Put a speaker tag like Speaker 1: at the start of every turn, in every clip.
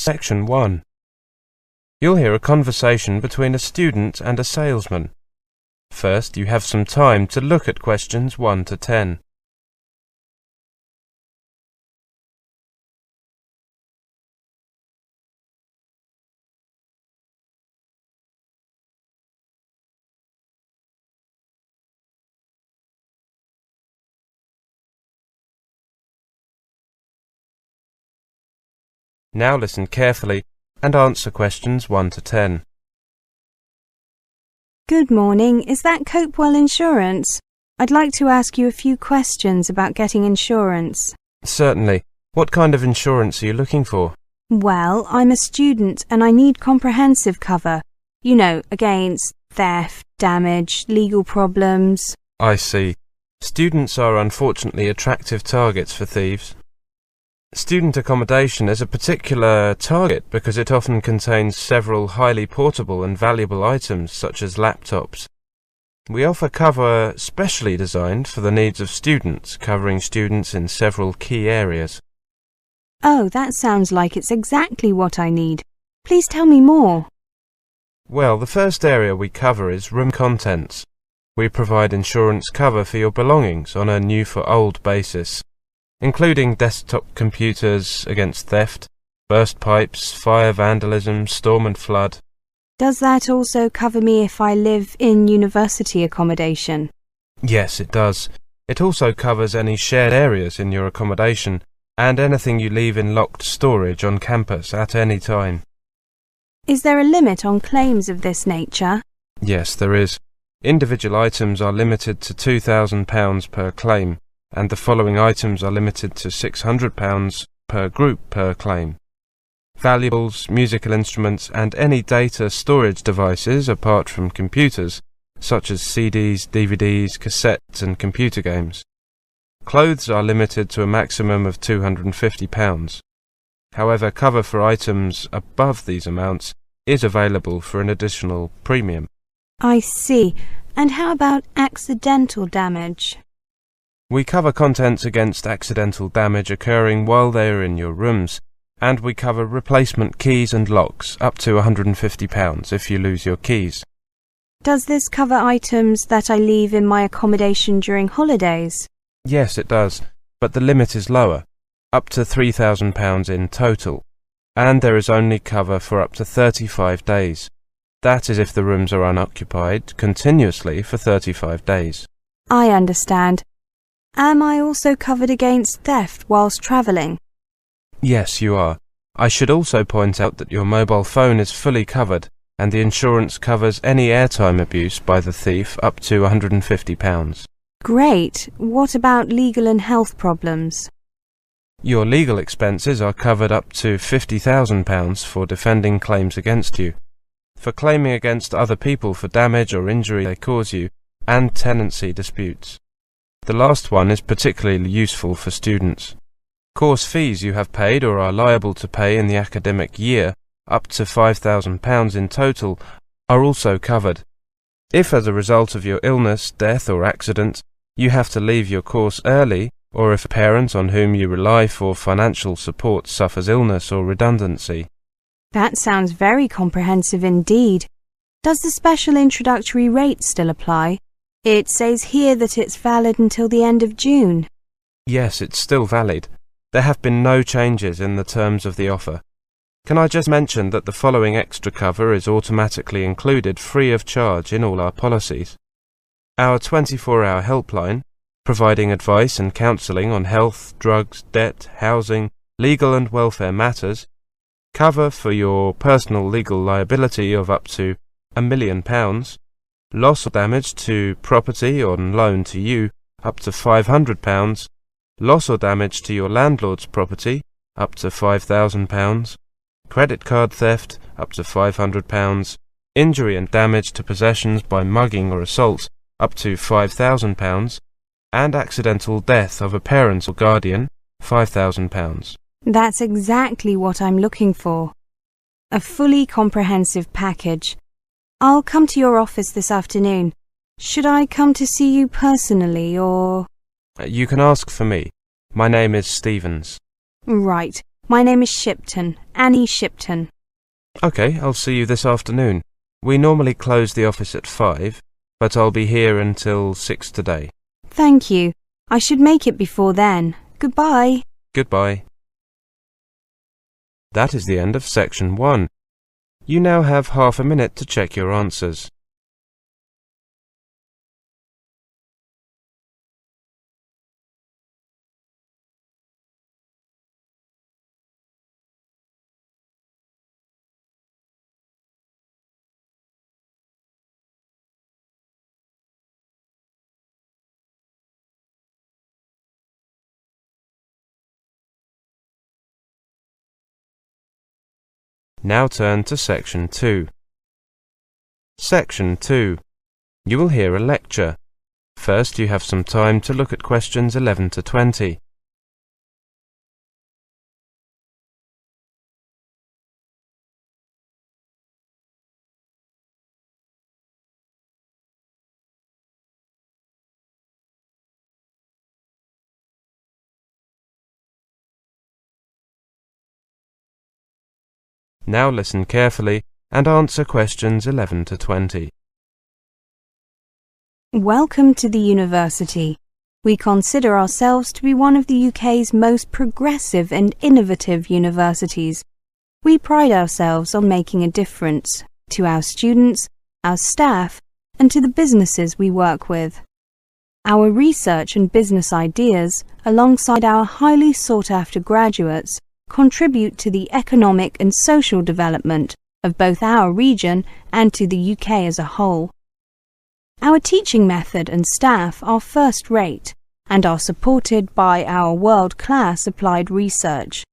Speaker 1: Section 1. You'll hear a conversation between a student and a salesman. First, you have some time to look at questions 1 to 10. Now listen carefully and answer questions 1 to 10.
Speaker 2: Good morning. Is that Copewell Insurance? I'd like to ask you a few questions about getting insurance.
Speaker 1: Certainly. What kind of insurance are you looking for?
Speaker 2: Well, I'm a student and I need comprehensive cover. You know, against theft, damage, legal problems.
Speaker 1: I see. Students are unfortunately attractive targets for thieves. Student accommodation is a particular target because it often contains several highly portable and valuable items such as laptops. We offer cover specially designed for the needs of students, covering students in several key areas.
Speaker 2: Oh, that sounds like it's exactly what I need. Please tell me more.
Speaker 1: Well, the first area we cover is room contents. We provide insurance cover for your belongings on a new-for-old basis, including desktop computers against theft, burst pipes, fire, vandalism, storm and flood.
Speaker 2: Does that also cover me if I live in university accommodation?
Speaker 1: Yes, it does. It also covers any shared areas in your accommodation and anything you leave in locked storage on campus at any time.
Speaker 2: Is there a limit on claims of this nature?
Speaker 1: Yes, there is. Individual items are limited to £2,000 per claim, and the following items are limited to £600 per group per claim. Valuables, musical instruments and any data storage devices apart from computers, such as CDs, DVDs, cassettes and computer games. Clothes are limited to a maximum of £250. However, cover for items above these amounts is available for an additional premium.
Speaker 2: I see. And how about accidental damage?
Speaker 1: We cover contents against accidental damage occurring while they are in your rooms, and we cover replacement keys and locks up to £150 if you lose your keys.
Speaker 2: Does this cover items that I leave in my accommodation during holidays?
Speaker 1: Yes, it does, but the limit is lower, up to £3,000 in total, and there is only cover for up to 35 days. That is if the rooms are unoccupied continuously for 35 days.
Speaker 2: I understand. Am I also covered against theft whilst travelling?
Speaker 1: Yes, you are. I should also point out that your mobile phone is fully covered, and the insurance covers any airtime abuse by the thief up to £150.
Speaker 2: Great. What about legal and health problems?
Speaker 1: Your legal expenses are covered up to £50,000 for defending claims against you, for claiming against other people for damage or injury they cause you, and tenancy disputes. The last one is particularly useful for students. Course fees you have paid or are liable to pay in the academic year, up to £5,000 in total, are also covered. If as a result of your illness, death or accident, you have to leave your course early, or if a parent on whom you rely for financial support suffers illness or redundancy.
Speaker 2: That sounds very comprehensive indeed. Does the special introductory rate still apply? It says here that it's valid until the end of June.
Speaker 1: Yes, it's still valid. There have been no changes in the terms of the offer. Can I just mention that the following extra cover is automatically included free of charge in all our policies. Our 24-hour helpline, providing advice and counselling on health, drugs, debt, housing, legal and welfare matters, cover for your personal legal liability of up to £1 million, loss or damage to property on loan to you up to £500, loss or damage to your landlord's property up to £5,000, credit card theft up to £500, injury and damage to possessions by mugging or assault up to £5,000, and accidental death of a parent or guardian £5,000.
Speaker 2: That's exactly what I'm looking for. A fully comprehensive package. I'll come to your office this afternoon. Should I come to see you personally, or...?
Speaker 1: You can ask for me. My name is Stevens.
Speaker 2: Right. My name is Shipton, Annie Shipton.
Speaker 1: OK, I'll see you this afternoon. We normally close the office at 5, but I'll be here until 6 today.
Speaker 2: Thank you. I should make it before then. Goodbye.
Speaker 1: Goodbye. That is the end of section 1. You now have half a minute to check your answers. Now turn to Section 2. Section 2. You will hear a lecture. First, you have some time to look at questions 11 to 20. Now listen carefully and answer questions 11 to 20.
Speaker 2: Welcome to the university. We consider ourselves to be one of the UK's most progressive and innovative universities. We pride ourselves on making a difference to our students, our staff, and to the businesses we work with. Our research and business ideas, alongside our highly sought-after graduates, contribute to the economic and social development of both our region and to the UK as a whole. Our teaching method and staff are first-rate and are supported by our world-class applied research.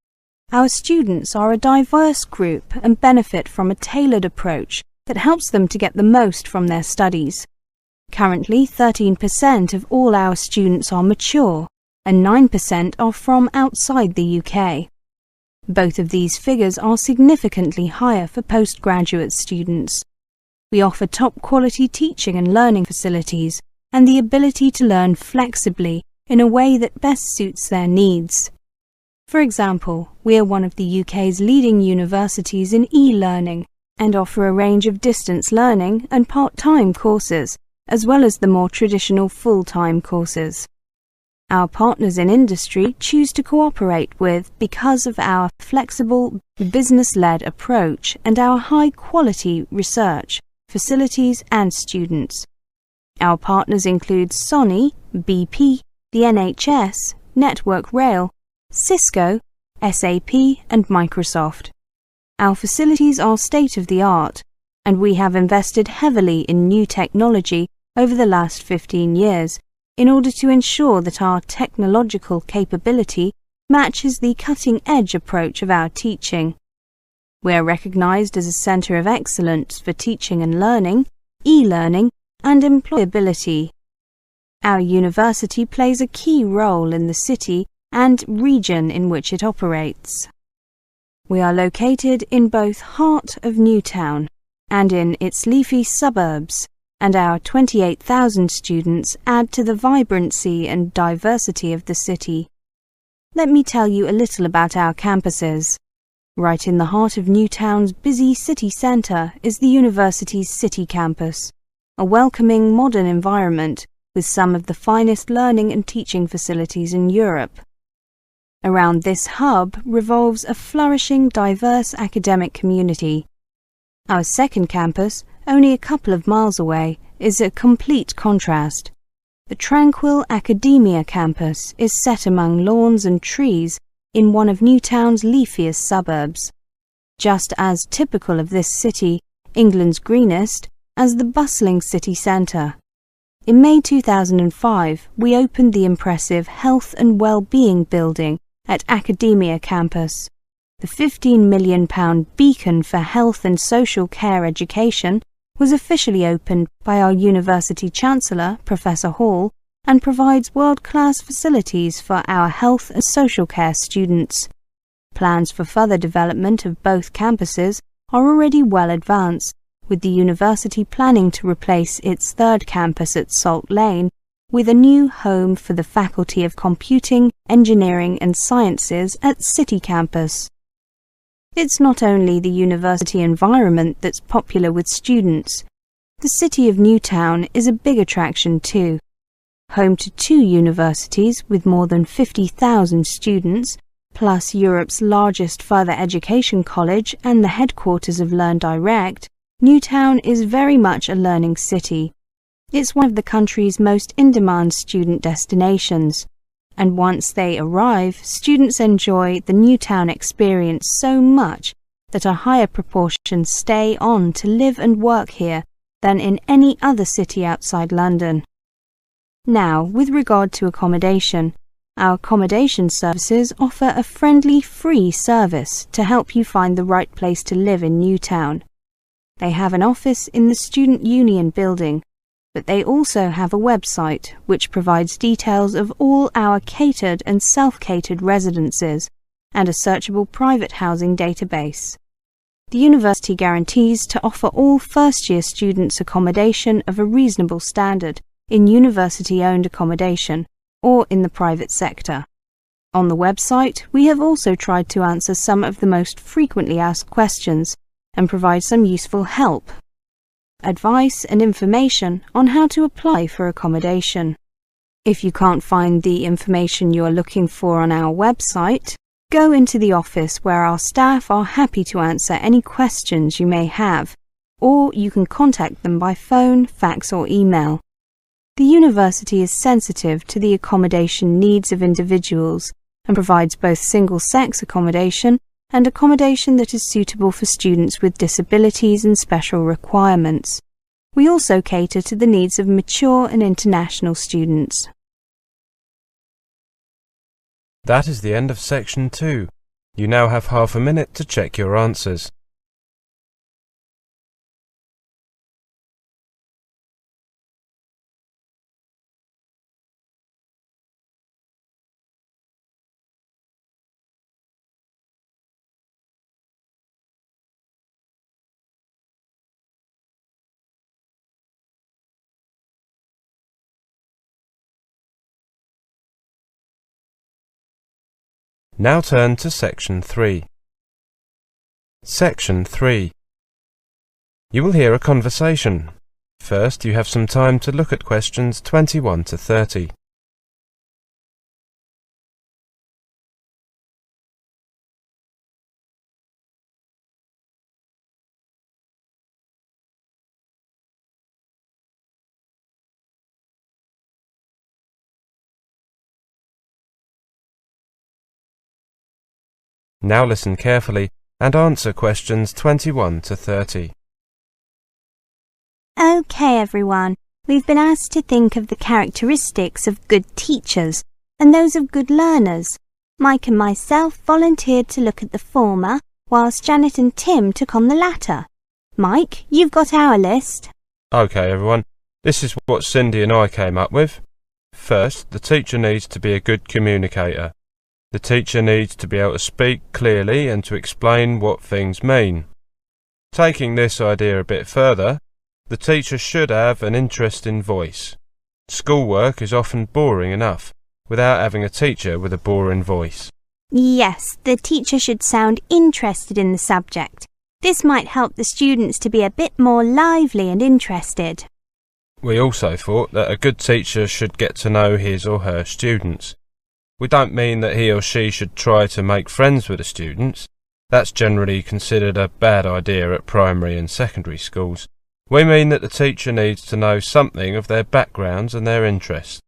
Speaker 2: Our students are a diverse group and benefit from a tailored approach that helps them to get the most from their studies. Currently, 13% of all our students are mature and 9% are from outside the UK. Both of these figures are significantly higher for postgraduate students. We offer top-quality teaching and learning facilities and the ability to learn flexibly in a way that best suits their needs. For example, we are one of the UK's leading universities in e-learning and offer a range of distance learning and part-time courses, as well as the more traditional full-time courses. Our partners in industry choose to cooperate with because of our flexible, business-led approach and our high-quality research, facilities and students. Our partners include Sony, BP, the NHS, Network Rail, Cisco, SAP and Microsoft. Our facilities are state-of-the-art, and we have invested heavily in new technology over the last 15 years in order to ensure that our technological capability matches the cutting-edge approach of our teaching. We are recognised as a centre of excellence for teaching and learning, e-learning and employability. Our university plays a key role in the city and region in which it operates. We are located in both heart of Newtown and in its leafy suburbs, and our 28,000 students add to the vibrancy and diversity of the city. Let me tell you a little about our campuses. Right in the heart of Newtown's busy city centre is the university's City Campus, a welcoming modern environment with some of the finest learning and teaching facilities in Europe. Around this hub revolves a flourishing, diverse academic community. Our second campus, only a couple of miles away, is a complete contrast. The tranquil Academia campus is set among lawns and trees in one of Newtown's leafiest suburbs, just as typical of this city, England's greenest, as the bustling city centre. In May 2005, we opened the impressive Health and Wellbeing building at Academia campus. The £15 million beacon for health and social care education was officially opened by our University Chancellor, Professor Hall, and provides world-class facilities for our health and social care students. Plans for further development of both campuses are already well advanced, with the university planning to replace its third campus at Salt Lane with a new home for the Faculty of Computing, Engineering and Sciences at City Campus. It's not only the university environment that's popular with students. The city of Newtown is a big attraction too. Home to 2 universities with more than 50,000 students, plus Europe's largest further education college and the headquarters of Learn Direct, Newtown is very much a learning city. It's one of the country's most in-demand student destinations, and once they arrive, students enjoy the Newtown experience so much that a higher proportion stay on to live and work here than in any other city outside London. Now, with regard to accommodation, our accommodation services offer a friendly, free service to help you find the right place to live in Newtown. They have an office in the Student Union building, but they also have a website which provides details of all our catered and self-catered residences and a searchable private housing database. The university guarantees to offer all first-year students accommodation of a reasonable standard in university-owned accommodation or in the private sector. On the website, we have also tried to answer some of the most frequently asked questions and provide some useful help, advice and information on how to apply for accommodation. If you can't find the information you are looking for on our website, go into the office where our staff are happy to answer any questions you may have, or you can contact them by phone, fax or email. The university is sensitive to the accommodation needs of individuals and provides both single-sex accommodation and accommodation that is suitable for students with disabilities and special requirements. We also cater to the needs of mature and international students.
Speaker 1: That is the end of section 2. You now have half a minute to check your answers. Now turn to section 3. Section 3. You will hear a conversation. First, you have some time to look at questions 21 to 30. Now listen carefully and answer questions 21 to 30.
Speaker 2: Okay, everyone. We've been asked to think of the characteristics of good teachers and those of good learners. Mike and myself volunteered to look at the former, whilst Janet and Tim took on the latter. Mike, you've got our list.
Speaker 1: Okay, everyone. This is what Cindy and I came up with. First, the teacher needs to be a good communicator. The teacher needs to be able to speak clearly and to explain what things mean. Taking this idea a bit further, the teacher should have an interesting voice. Schoolwork is often boring enough without having a teacher with a boring voice.
Speaker 2: Yes, the teacher should sound interested in the subject. This might help the students to be a bit more lively and interested.
Speaker 1: We also thought that a good teacher should get to know his or her students. We don't mean that he or she should try to make friends with the students. That's generally considered a bad idea at primary and secondary schools. We mean that the teacher needs to know something of their backgrounds and their interests.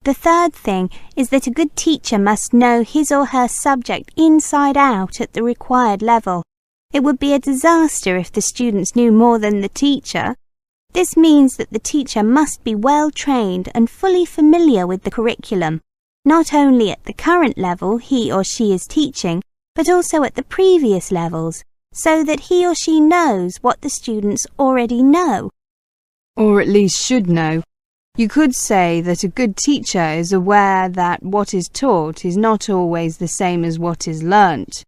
Speaker 2: The third thing is that a good teacher must know his or her subject inside out at the required level. It would be a disaster if the students knew more than the teacher. This means that the teacher must be well trained and fully familiar with the curriculum, not only at the current level he or she is teaching, but also at the previous levels, so that he or she knows what the students already know.
Speaker 3: Or at least should know. You could say that a good teacher is aware that what is taught is not always the same as what is learnt.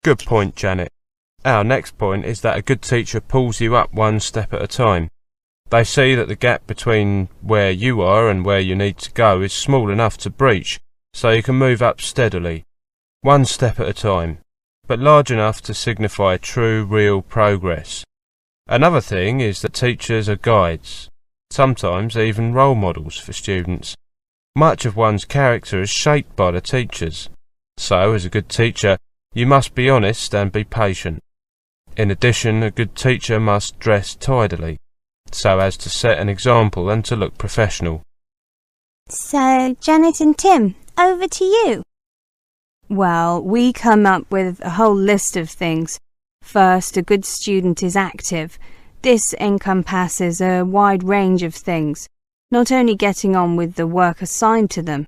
Speaker 1: Good point, Janet. Our next point is that a good teacher pulls you up one step at a time. They see that the gap between where you are and where you need to go is small enough to breach, so you can move up steadily, one step at a time, but large enough to signify true, real progress. Another thing is that teachers are guides, sometimes even role models for students. Much of one's character is shaped by the teachers. So, as a good teacher, you must be honest and be patient. In addition, a good teacher must dress tidily, so as to set an example and to look professional.
Speaker 2: So, Janet and Tim, over to you.
Speaker 3: Well, we come up with a whole list of things. First, a good student is active. This encompasses a wide range of things, not only getting on with the work assigned to them.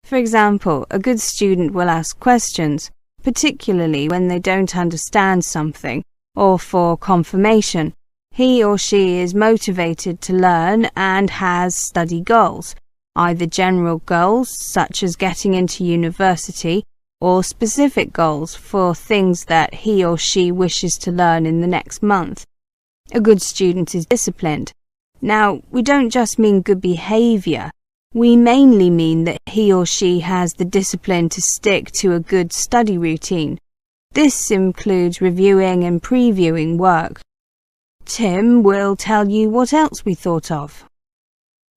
Speaker 3: For example, a good student will ask questions, particularly when they don't understand something, or for confirmation. He or she is motivated to learn and has study goals, either general goals such as getting into university, or specific goals for things that he or she wishes to learn in the next month. A good student is disciplined. Now, we don't just mean good behaviour. We mainly mean that he or she has the discipline to stick to a good study routine. This includes reviewing and previewing work. Tim will tell you what else we thought of.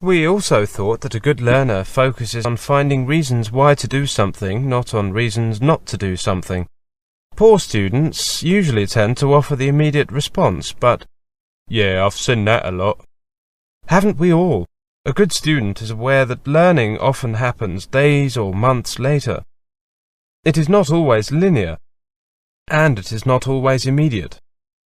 Speaker 1: We also thought that a good learner focuses on finding reasons why to do something, not on reasons not to do something. Poor students usually tend to offer the immediate response, but, "Yeah, I've seen that a lot." Haven't we all? A good student is aware that learning often happens days or months later. It is not always linear, and it is not always immediate.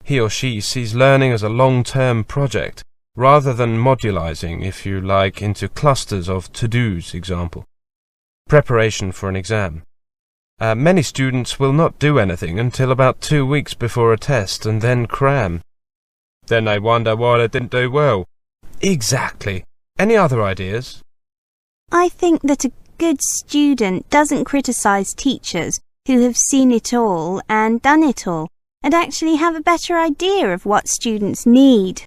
Speaker 1: He or she sees learning as a long-term project, rather than modularizing, if you like, into clusters of to-dos, example. Preparation for an exam. Many students will not do anything until about 2 weeks before a test and then cram. Then they wonder why they didn't do well. Exactly. Any other ideas?
Speaker 2: I think that a good student doesn't criticise teachers who have seen it all and done it all, and actually have a better idea of what students need.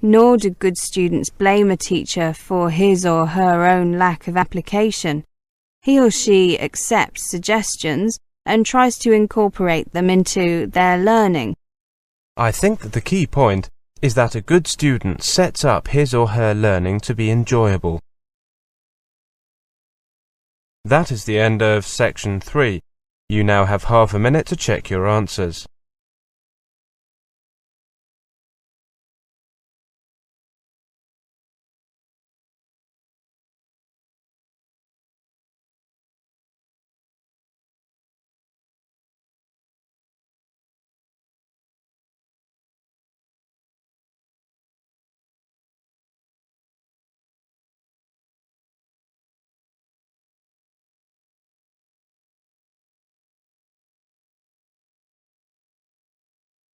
Speaker 3: Nor do good students blame a teacher for his or her own lack of application. He or she accepts suggestions and tries to incorporate them into their learning.
Speaker 1: I think that the key point is that a good student sets up his or her learning to be enjoyable. That is the end of section 3. You now have half a minute to check your answers.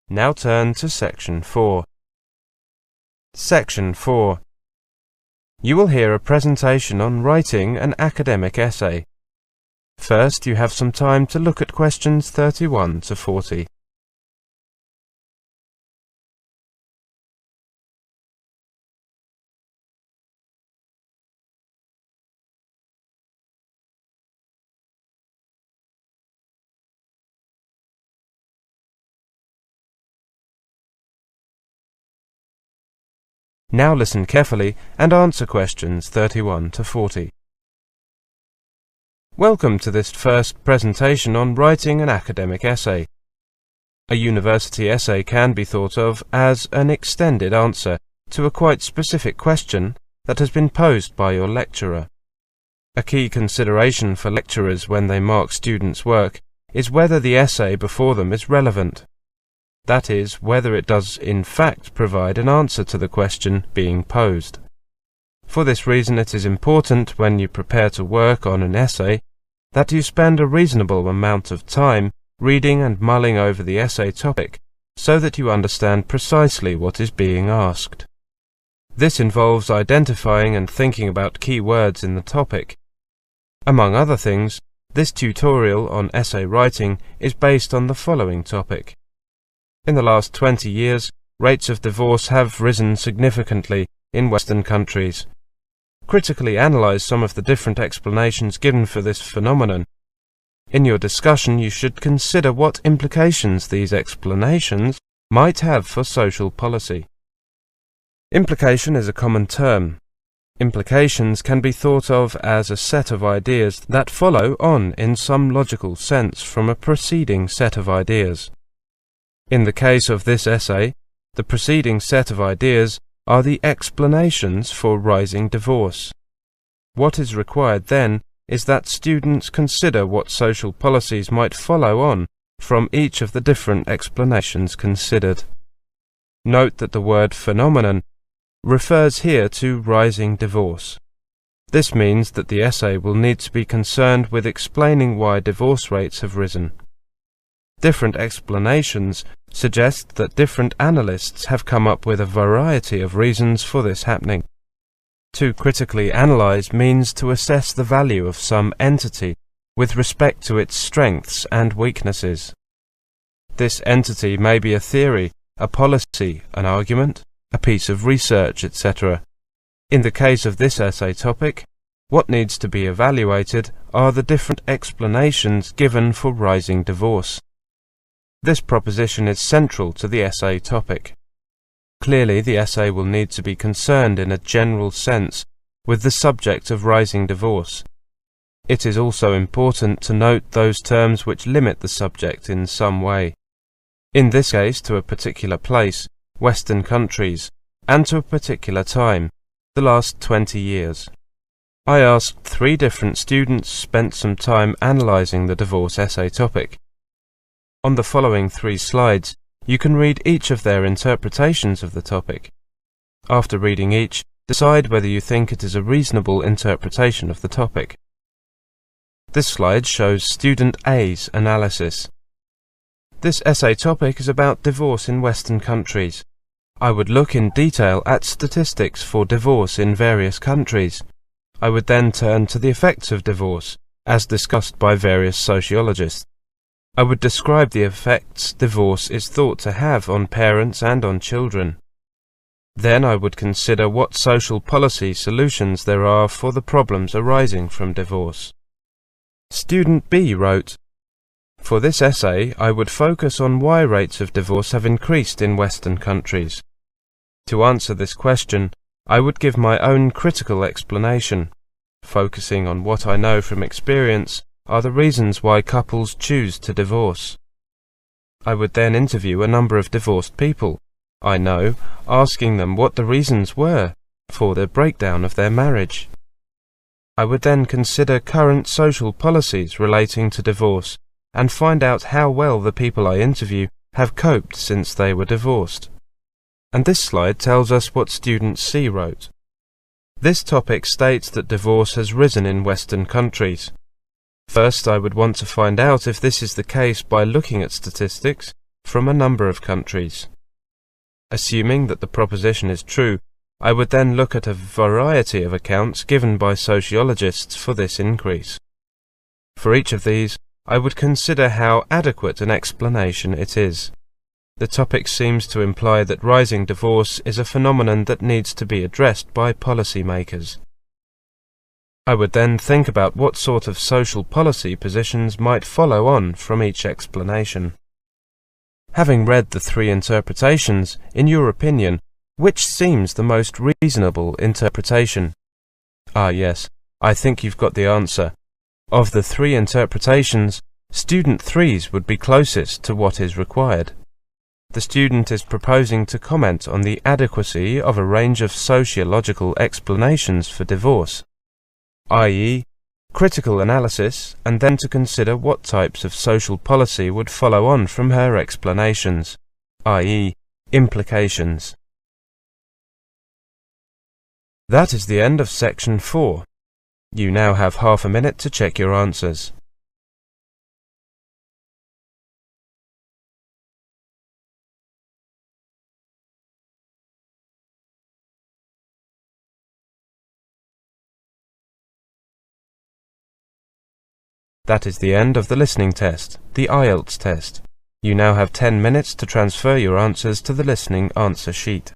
Speaker 1: Now turn to section 4. Section 4. You will hear a presentation on writing an academic essay. First, you have some time to look at questions 31 to 40. Now listen carefully and answer questions 31 to 40. Welcome to this first presentation on writing an academic essay. A university essay can be thought of as an extended answer to a quite specific question that has been posed by your lecturer. A key consideration for lecturers when they mark students' work is whether the essay before them is relevant. That is, whether it does in fact provide an answer to the question being posed. For this reason, it is important when you prepare to work on an essay that you spend a reasonable amount of time reading and mulling over the essay topic so that you understand precisely what is being asked. This involves identifying and thinking about key words in the topic. Among other things, this tutorial on essay writing is based on the following topic. In the last 20 years, rates of divorce have risen significantly in Western countries. Critically analyze some of the different explanations given for this phenomenon. In your discussion, you should consider what implications these explanations might have for social policy. Implication is a common term. Implications can be thought of as a set of ideas that follow on in some logical sense from a preceding set of ideas. In the case of this essay, the preceding set of ideas are the explanations for rising divorce. What is required then is that students consider what social policies might follow on from each of the different explanations considered. Note that the word phenomenon refers here to rising divorce. This means that the essay will need to be concerned with explaining why divorce rates have risen. Different explanations suggest that different analysts have come up with a variety of reasons for this happening. To critically analyze means to assess the value of some entity with respect to its strengths and weaknesses. This entity may be a theory, a policy, an argument, a piece of research, etc. In the case of this essay topic, what needs to be evaluated are the different explanations given for rising divorce. This proposition is central to the essay topic. Clearly, the essay will need to be concerned in a general sense with the subject of rising divorce. It is also important to note those terms which limit the subject in some way. In this case, to a particular place, Western countries, and to a particular time, the last 20 years. I asked 3 different students, spent some time analyzing the divorce essay topic. On the following 3 slides, you can read each of their interpretations of the topic. After reading each, decide whether you think it is a reasonable interpretation of the topic. This slide shows student A's analysis. This essay topic is about divorce in Western countries. I would look in detail at statistics for divorce in various countries. I would then turn to the effects of divorce, as discussed by various sociologists. I would describe the effects divorce is thought to have on parents and on children. Then I would consider what social policy solutions there are for the problems arising from divorce. Student B wrote, "For this essay, I would focus on why rates of divorce have increased in Western countries. To answer this question, I would give my own critical explanation, focusing on what I know from experience are the reasons why couples choose to divorce. I would then interview a number of divorced people I know, asking them what the reasons were for the breakdown of their marriage. I would then consider current social policies relating to divorce and find out how well the people I interview have coped since they were divorced." And this slide tells us what student C wrote. This topic states that divorce has risen in Western countries. First, I would want to find out if this is the case by looking at statistics from a number of countries. Assuming that the proposition is true, I would then look at a variety of accounts given by sociologists for this increase. For each of these, I would consider how adequate an explanation it is. The topic seems to imply that rising divorce is a phenomenon that needs to be addressed by policymakers. I would then think about what sort of social policy positions might follow on from each explanation. Having read the 3 interpretations, in your opinion, which seems the most reasonable interpretation? Ah yes, I think you've got the answer. Of the 3 interpretations, student 3's would be closest to what is required. The student is proposing to comment on the adequacy of a range of sociological explanations for divorce, i.e., critical analysis, and then to consider what types of social policy would follow on from her explanations, i.e., implications. That is the end of section 4. You now have half a minute to check your answers. That is the end of the listening test, the IELTS test. You now have 10 minutes to transfer your answers to the listening answer sheet.